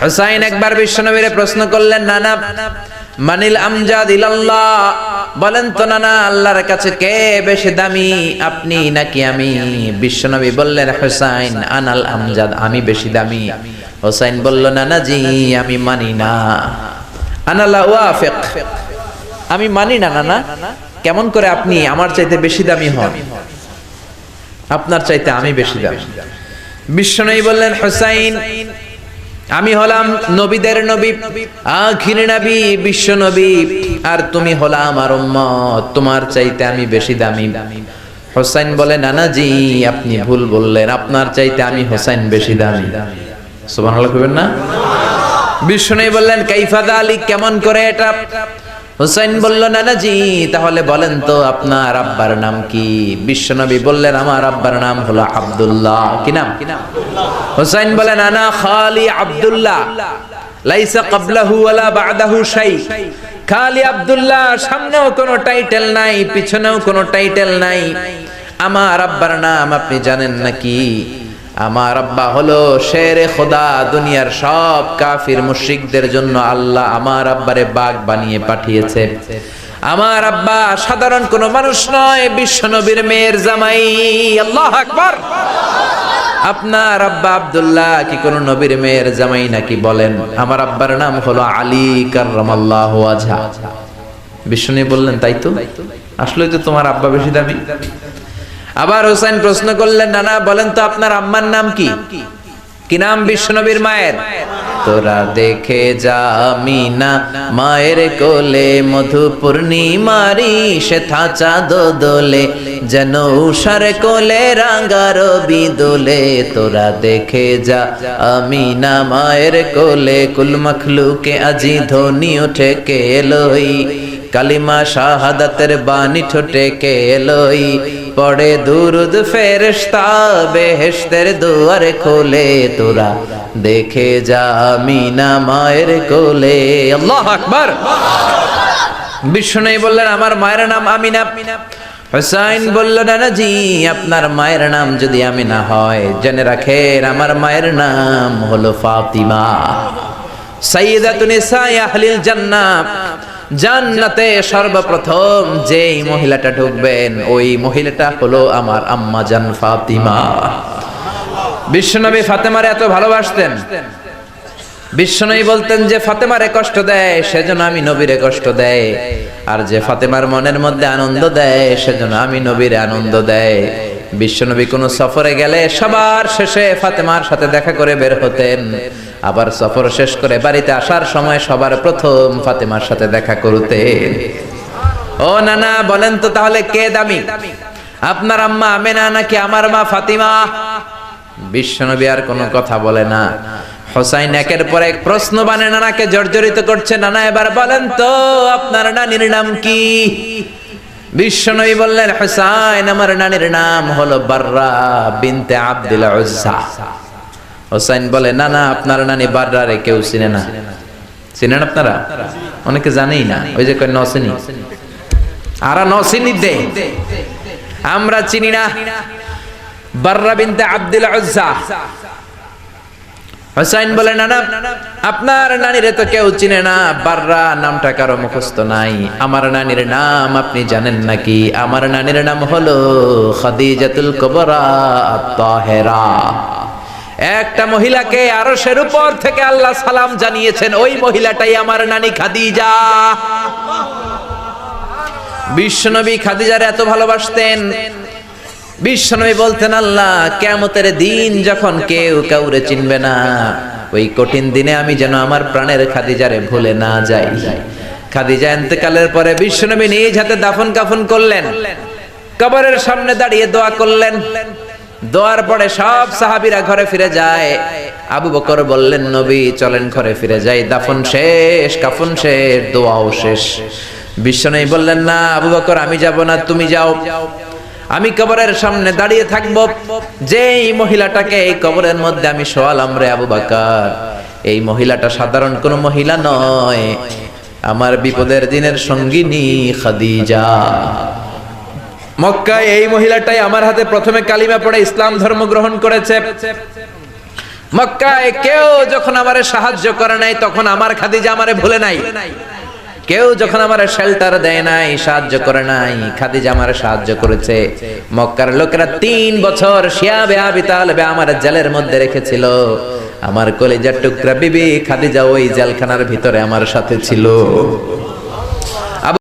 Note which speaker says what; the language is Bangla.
Speaker 1: হুসাইন একবার বিশ্বনবীরে প্রশ্ন করলেন, নানা মানিল আমজাদ ইলাল্লাহ, বলেন তো নানা আল্লাহর কাছে কে বেশি দামি, আপনি নাকি আমি? বিশ্বনবী বললেন, হুসাইন আনাল আমজাদ, আমি বেশি দামি। হুসাইন বলল, নানা জি আমি মানি না, আনা লা ওয়াফিক, আমি মানি না নানা। কেমন করে আপনি আমার চাইতে বেশি দামি হন? আপনার চাইতে আমি বেশি দামি। বিশ্বনবী বললেন, হুসাইন আমি হলাম নবীদের নবী, আখির নবী, বিশ্ব নবী, আর তুমি হলা আমার উম্মত, তোমার চাইতে আমি বেশি দামি। হুসাইন বলে, নানা জি আপনি ভুল বললেন, আপনার চাইতে আমি হুসাইন বেশি দামি। সুবহানাল্লাহ কইবেন না? বিশ্বনবী বললেন, কাইফা যালিক, কেমন করে এটা? হুসাইন বলল, নানা জি তাহলে বলেন তো আপনার আব্বার নাম কি? বিশ্বনবী বললেন, আমার আব্বার নাম হলো আব্দুল্লাহ। কি নাম? হুসাইন বলেন, আনা খালি আব্দুল্লাহ, লাইসা ক্বাবলাহু ওয়ালা বা'দাহু শাই। খালি আব্দুল্লাহ, সামনেও কোনো টাইটেল নাই, পিছনেও কোনো টাইটেল নাই। আমার আব্বার নাম আপনি জানেন নাকি? আমার আব্বা হলো শেরে খোদা, দুনিয়ার সব কাফির মুশরিকদের জন্য আল্লাহ আমার আব্বারে বাগ বানিয়ে পাঠিয়েছে। আমার আব্বা সাধারণ কোনো মানুষ নয়, বিশ্ব নবীর মেয়ের জামাই। আল্লাহু আকবার। আপনার আব্বা আব্দুল্লাহ কি কোন নবীর মেয়ের জামাই নাকি? বলেন। আমার আব্বার নাম হলো আলী কাররামাল্লাহু ওয়াজহা। বিষ্ণু বললেন, তাই তো, আসলে তো তোমার আব্বা বেশি দামি। আবার হুসাইন প্রশ্ন করলেন, নানা বলেন তো আপনার আম্মার নাম কি? কি নাম বিশ্বনবীর মায়ের? তোরা দেখে যা আমিনা মায়ের কোলে, মধু পূর্ণিমারি সেথা চাঁদ দোলে, যেন উষার কোলে রাঙা রবি দোলে। তোরা দেখে যা আমিনা মায়ের কোলে, কুল মখলুকে আজি ধ্বনি ওঠে কে এলোই, কালিমা শাহাদাতের বাণী ঠোঁটে কে এলোই, পড়ে দুরুদ ফেরেশতা বেহেশতের দুয়ার খোলে। তোরা দেখে যা আমিনা মায়ের কোলে। আল্লাহু আকবার। বিশ্বনবী বললেন, আমার মায়ের নাম আমিনা। হুসাইন বলল, নানা জি আপনার মায়ের নাম যদি আমিনা হয়, জেনে রাখেন আমার মায়ের নাম হলো ফাতিমা, সাইয়্যিদাতুন নিসাই আহলিল জান্নাহ। জান্নাতে সর্বপ্রথম যেই মহিলাটা ঢুকবেন, ওই মহিলাটা হলো আমার আম্মা জান ফাতিমা। বিশ্বনবী ফাতেমারে এত ভালোবাসতেন, বিশ্বনবী বলতেন যে ফাতেমারে কষ্ট দেয় সেজন্য আমি নবীরে কষ্ট দেয়, আর যে ফাতেমার মনের মধ্যে আনন্দ দেয় সেজন্য আমি নবীরে আনন্দ দেয়। বিশ্বনবী কোন সফরে গেলে সবার শেষে ফাতেমার সাথে দেখা করে বের হতেন, আবার সফর শেষ করে বাড়িতে আসার সময় সবার প্রথম ফাতেমার সাথে দেখা করতেন। ও নানা বলেন তো তাহলে কে দামি, আপনার আম্মা আমেনা নাকি আমার মা ফাতিমা? বিশ্বনবী আর কোনো কথা বলে না। হুসাইন একের পর এক প্রশ্ন বানে নানাকে জর্জরিত করছে, নানা এবার বলেন তো আপনার নানির নাম কি? বিশ্বনবী বললেন, হুসাইন আমার নানির নাম হলো বাররা বিনতে আব্দুল উজ্জা। হুসাইন বলে, না না আপনার নানি বাররা রে কেউ চিনে না। চিনেন আপনারা? অনেকে জানেই না, ওই যে কয় নসিনি, আরা নসিনি দে, আমরা চিনি না বাররা বিনতে আব্দুল উজ্জা। হুসাইন বলে, না না আপনার নানিরে তো কেউ চিনে না, বাররা নামটা কারো মুখস্থ নাই। আমার নানির নাম আপনি জানেন নাকি? আমার নানির নাম হলো খাদিজাতুল কুবরা আত-তাহেরা। একটা মহিলাকে আরশের উপর থেকে আল্লাহ সালাম জানিয়েছেন, ওই মহিলাটাই আমার নানি খাদিজা। বিশ্বনবী খাদিজারে এত ভালোবাসতেন, বিশ্বনবী বলতেন, আল্লাহ কিয়ামতের দিন যখন কেউ কাউরে চিনবে না, ওই কঠিন দিনে আমি যেন আমার প্রাণের খাদিজারে ভুলে না যাই। খাদিজা ইন্তেকালের পরে বিশ্বনবী নিজ হাতে দাফন কাফন করলেন, কবরের সামনে দাঁড়িয়ে দোয়া করলেন। দোয়ার পরে সব সাহাবীরা ঘরে ফিরে যায়। আবু বকর বললেন, নবী চলেন ঘরে ফিরে যাই, দাফন শেষ, কাফন শেষ, দোয়াও শেষ। বিশ্বনবী বললেন, না আবু বকর আমি যাব না, তুমি যাও, আমি কবরের সামনে দাঁড়িয়ে থাকবো। যেই মহিলাটাকে এই কবরের মধ্যে আমি শোয়ালাম রে আবু বকর, এই মহিলাটা সাধারণ কোন মহিলা নয়, আমার বিপদের দিনের সঙ্গিনী খাদিজা। মক্কায় এই মহিলাটাই আমার হাতে প্রথমে কালিমা পড়ে ইসলাম ধর্ম গ্রহণ করেছে। মক্কায় কেউ যখন আমারে সাহায্য করে নাই তখন আমার খাদিজা আমারে ভুলে নাই। কেউ যখন আমারে শেল্টার দেয় নাই, সাহায্য করে নাই, খাদিজা আমারে সাহায্য করেছে। মক্কার লোকেরা 3 বছর শিয়াবে আবি তালেবে আমার জেলের মধ্যে রেখেছিল। আমার কলিজার টুকরা বিবি খাদিজা ওই জেলখানার ভিতরে আমার সাথে ছিল।